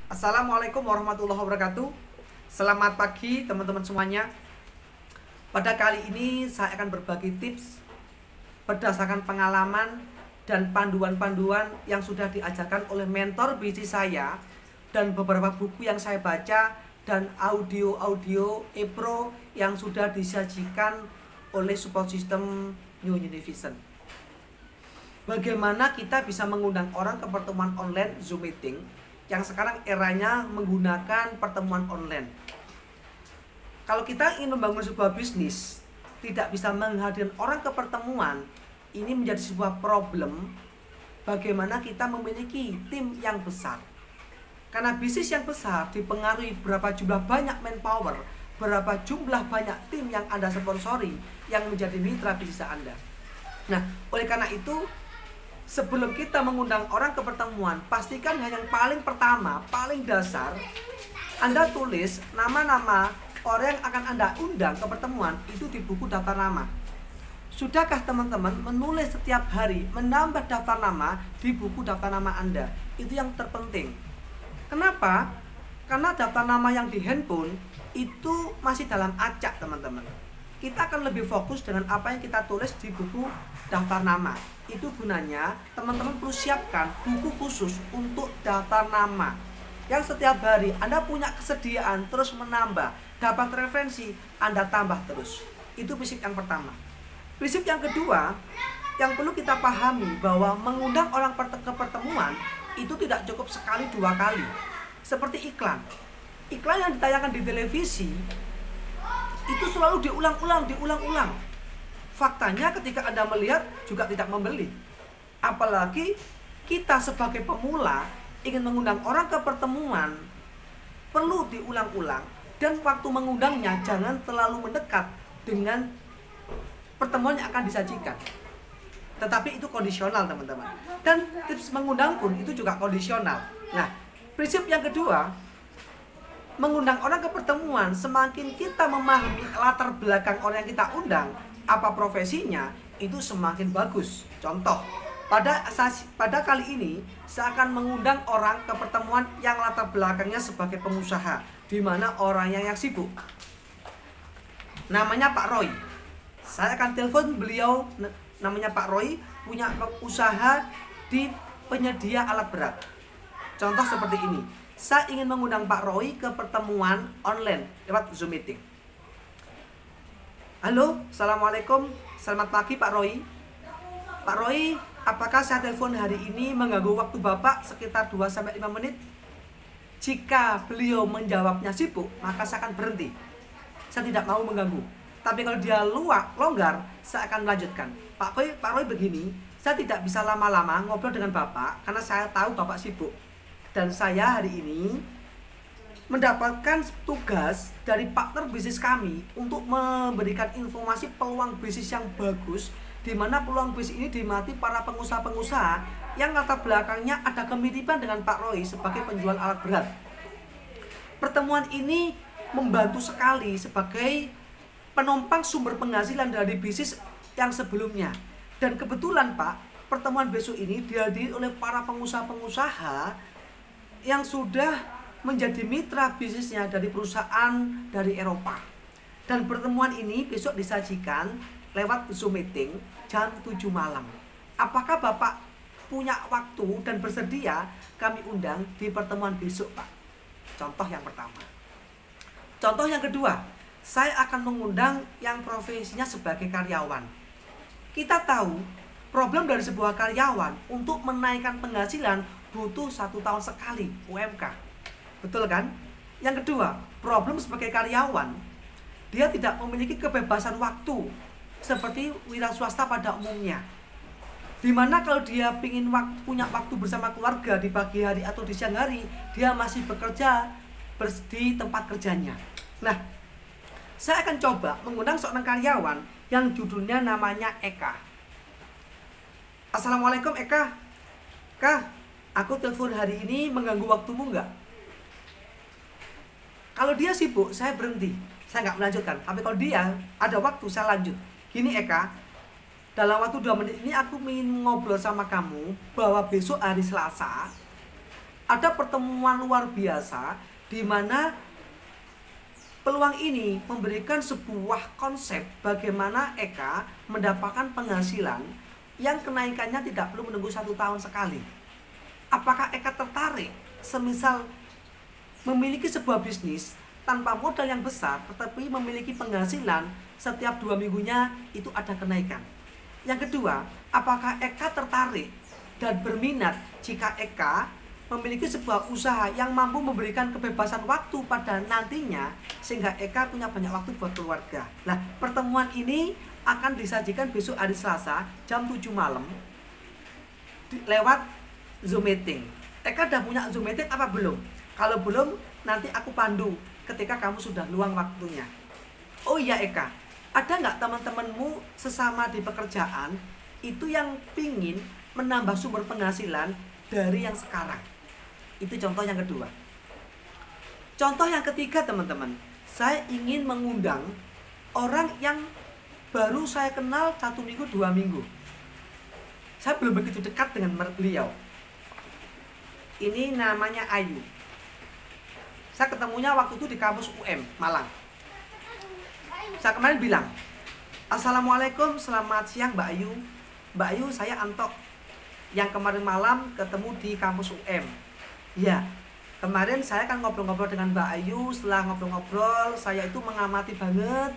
Assalamualaikum warahmatullahi wabarakatuh. Selamat pagi teman-teman semuanya. Pada kali ini saya akan berbagi tips berdasarkan pengalaman dan panduan-panduan yang sudah diajarkan oleh mentor bisnis saya, dan beberapa buku yang saya baca, dan audio-audio e-pro yang sudah disajikan oleh support system New Univision. Bagaimana kita bisa mengundang orang ke pertemuan online Zoom meeting yang sekarang eranya menggunakan pertemuan online. Kalau kita ingin membangun sebuah bisnis, tidak bisa menghadirkan orang ke pertemuan, ini menjadi sebuah problem. Bagaimana kita memiliki tim yang besar? Karena bisnis yang besar dipengaruhi berapa jumlah banyak manpower, berapa jumlah banyak tim yang Anda sponsori yang menjadi mitra bisnis Anda. Nah, oleh karena itu, sebelum kita mengundang orang ke pertemuan, pastikan yang paling pertama, paling dasar, Anda tulis nama-nama orang yang akan Anda undang ke pertemuan itu di buku daftar nama. Sudahkah teman-teman menulis setiap hari, menambah daftar nama di buku daftar nama Anda? Itu yang terpenting. Kenapa? Karena daftar nama yang di handphone itu masih dalam acak, teman-teman. Kita akan lebih fokus dengan apa yang kita tulis di buku daftar nama. Itu gunanya teman-teman perlu siapkan buku khusus untuk daftar nama, yang setiap hari Anda punya kesediaan terus menambah, dapat referensi Anda tambah terus. Itu prinsip yang pertama. Prinsip yang kedua yang perlu kita pahami, bahwa mengundang orang ke pertemuan itu tidak cukup sekali dua kali. Seperti iklan yang ditayangkan di televisi itu selalu diulang-ulang. Faktanya ketika Anda melihat juga tidak membeli. Apalagi kita sebagai pemula ingin mengundang orang ke pertemuan, perlu diulang-ulang, dan waktu mengundangnya jangan terlalu mendekat dengan pertemuan yang akan disajikan. Tetapi itu kondisional, teman-teman. Dan tips mengundang pun itu juga kondisional. Nah, prinsip yang kedua, mengundang orang ke pertemuan, semakin kita memahami latar belakang orang yang kita undang, apa profesinya, itu semakin bagus. Contoh, pada kali ini saya akan mengundang orang ke pertemuan yang latar belakangnya sebagai pengusaha, di mana orangnya yang sibuk. Namanya Pak Roy. Saya akan telepon beliau, namanya Pak Roy, punya usaha di penyedia alat berat. Contoh seperti ini. Saya ingin mengundang Pak Roy ke pertemuan online lewat Zoom meeting. Halo, Assalamualaikum. Selamat pagi Pak Roy. Pak Roy, apakah saya telepon hari ini mengganggu waktu Bapak sekitar 2-5 menit? Jika beliau menjawabnya sibuk, maka saya akan berhenti. Saya tidak mau mengganggu. Tapi kalau dia longgar, saya akan melanjutkan. Pak Roy begini, saya tidak bisa lama-lama ngobrol dengan Bapak karena saya tahu Bapak sibuk. Dan saya hari ini mendapatkan tugas dari partner bisnis kami untuk memberikan informasi peluang bisnis yang bagus, di mana peluang bisnis ini dinikmati para pengusaha-pengusaha yang latar belakangnya ada kemiripan dengan Pak Roy sebagai penjual alat berat. Pertemuan ini membantu sekali sebagai penopang sumber penghasilan dari bisnis yang sebelumnya. Dan kebetulan Pak, pertemuan besok ini dihadiri oleh para pengusaha-pengusaha yang sudah menjadi mitra bisnisnya dari perusahaan dari Eropa. Dan pertemuan ini besok disajikan lewat Zoom meeting jam 7 malam. Apakah Bapak punya waktu dan bersedia kami undang di pertemuan besok, Pak? Contoh yang pertama. Contoh yang kedua, saya akan mengundang yang profesinya sebagai karyawan. Kita tahu problem dari sebuah karyawan untuk menaikkan penghasilan butuh 1 tahun sekali UMK. Betul kan? Yang kedua, problem sebagai karyawan, dia tidak memiliki kebebasan waktu seperti wira swasta pada umumnya. Dimana kalau dia ingin punya waktu bersama keluarga di pagi hari atau di siang hari, dia masih bekerja di tempat kerjanya. Nah, saya akan coba mengundang seorang karyawan yang judulnya namanya Eka. Assalamualaikum Eka. Kak, aku telepon hari ini mengganggu waktumu enggak? Kalau dia sibuk, saya berhenti. Saya nggak melanjutkan. Tapi kalau dia ada waktu, saya lanjut. Gini Eka, dalam waktu 2 menit ini aku ingin ngobrol sama kamu bahwa besok hari Selasa Ada pertemuan luar biasa di mana peluang ini memberikan sebuah konsep bagaimana Eka mendapatkan penghasilan yang kenaikannya tidak perlu menunggu 1 tahun sekali. Apakah Eka tertarik semisal memiliki sebuah bisnis tanpa modal yang besar tetapi memiliki penghasilan setiap 2 minggunya itu ada kenaikan? Yang kedua, apakah Eka tertarik dan berminat jika Eka memiliki sebuah usaha yang mampu memberikan kebebasan waktu pada nantinya sehingga Eka punya banyak waktu buat keluarga. Nah, pertemuan ini akan disajikan besok hari Selasa jam 7 malam lewat Zoom meeting. Eka udah punya Zoom meeting apa belum? Kalau belum, nanti aku pandu ketika kamu sudah luang waktunya. Oh iya Eka, ada nggak teman-temanmu sesama di pekerjaan itu yang pingin menambah sumber penghasilan dari yang sekarang? Itu contoh yang kedua. Contoh yang ketiga teman-teman, saya ingin mengundang orang yang baru saya kenal 1 minggu 2 minggu. Saya belum begitu dekat dengan beliau. Ini namanya Ayu. Saya ketemunya waktu itu di kampus UM Malang. Saya kemarin bilang, Assalamualaikum, selamat siang Mbak Ayu. Mbak Ayu, saya Antok yang kemarin malam ketemu di kampus UM. Ya, kemarin saya kan ngobrol-ngobrol dengan Mbak Ayu. Setelah ngobrol-ngobrol, saya itu mengamati banget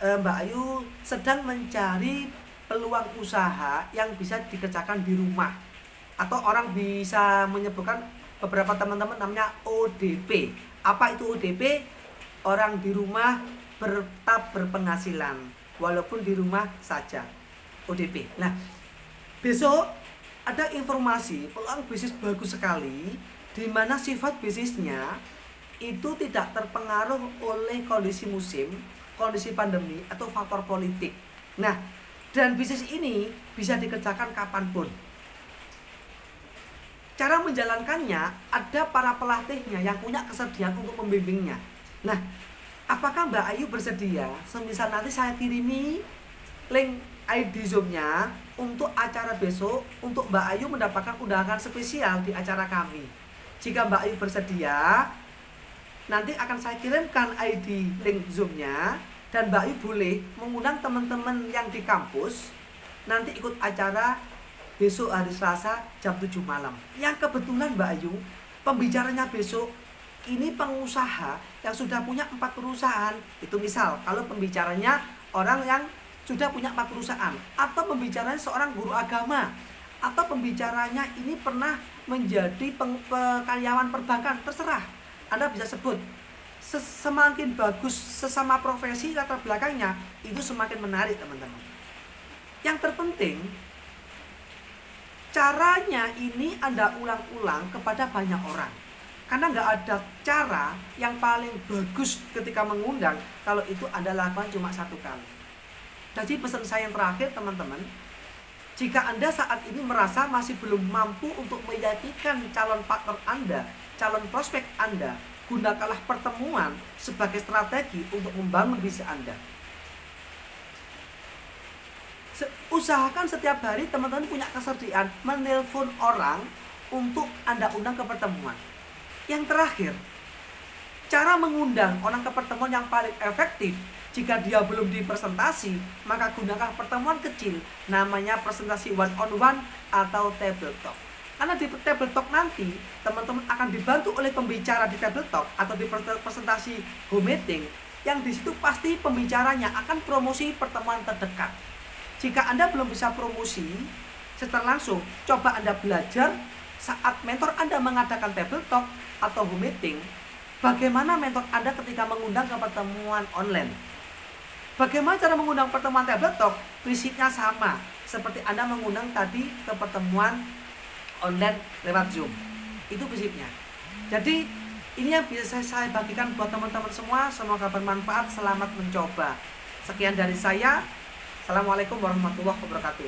Mbak Ayu sedang mencari peluang usaha yang bisa dikerjakan di rumah. Atau orang bisa menyebutkan, beberapa teman-teman namanya ODP. Apa itu ODP? Orang di rumah tetap berpenghasilan walaupun di rumah saja. ODP. Nah, besok ada informasi peluang bisnis bagus sekali di mana sifat bisnisnya itu tidak terpengaruh oleh kondisi musim, kondisi pandemi, atau faktor politik. Nah, dan bisnis ini bisa dikerjakan kapanpun. Cara menjalankannya, ada para pelatihnya yang punya kesediaan untuk membimbingnya. Nah, apakah Mbak Ayu bersedia? Semisal nanti saya kirimi link ID Zoom-nya untuk acara besok, untuk Mbak Ayu mendapatkan undangan spesial di acara kami. Jika Mbak Ayu bersedia, nanti akan saya kirimkan ID link Zoom-nya, dan Mbak Ayu boleh mengundang teman-teman yang di kampus nanti ikut acara besok hari Selasa jam 7 malam. Yang kebetulan Mbak Ayu, pembicaranya besok ini pengusaha yang sudah punya 4 perusahaan. Itu misal kalau pembicaranya orang yang sudah punya 4 perusahaan, atau pembicaranya seorang guru agama, atau pembicaranya ini pernah menjadi karyawan perbankan, terserah. Anda bisa sebut. Semakin bagus sesama profesi latar belakangnya, itu semakin menarik teman-teman. Yang terpenting, caranya ini Anda ulang-ulang kepada banyak orang. Karena nggak ada cara yang paling bagus ketika mengundang kalau itu Anda lakukan cuma 1 kali. Jadi pesan saya yang terakhir teman-teman, jika Anda saat ini merasa masih belum mampu untuk meyakinkan calon partner Anda, calon prospek Anda, gunakanlah pertemuan sebagai strategi untuk membangun bisnis Anda. Usahakan setiap hari teman-teman punya kesediaan menelpon orang untuk Anda undang ke pertemuan. Yang terakhir, cara mengundang orang ke pertemuan yang paling efektif, jika dia belum dipresentasi, maka gunakan pertemuan kecil, namanya presentasi one on one atau table talk. Karena di table talk nanti, teman-teman akan dibantu oleh pembicara di table talk atau di presentasi home meeting, yang di situ pasti pembicaranya akan promosi pertemuan terdekat. Jika Anda belum bisa promosi secara langsung, coba Anda belajar saat mentor Anda mengadakan table talk atau home meeting, bagaimana mentor Anda ketika mengundang ke pertemuan online. Bagaimana cara mengundang pertemuan table talk? Prinsipnya sama seperti Anda mengundang tadi ke pertemuan online lewat Zoom. Itu prinsipnya. Jadi ini yang bisa saya bagikan buat teman-teman semua. Semoga bermanfaat. Selamat mencoba. Sekian dari saya. Assalamualaikum warahmatullahi wabarakatuh.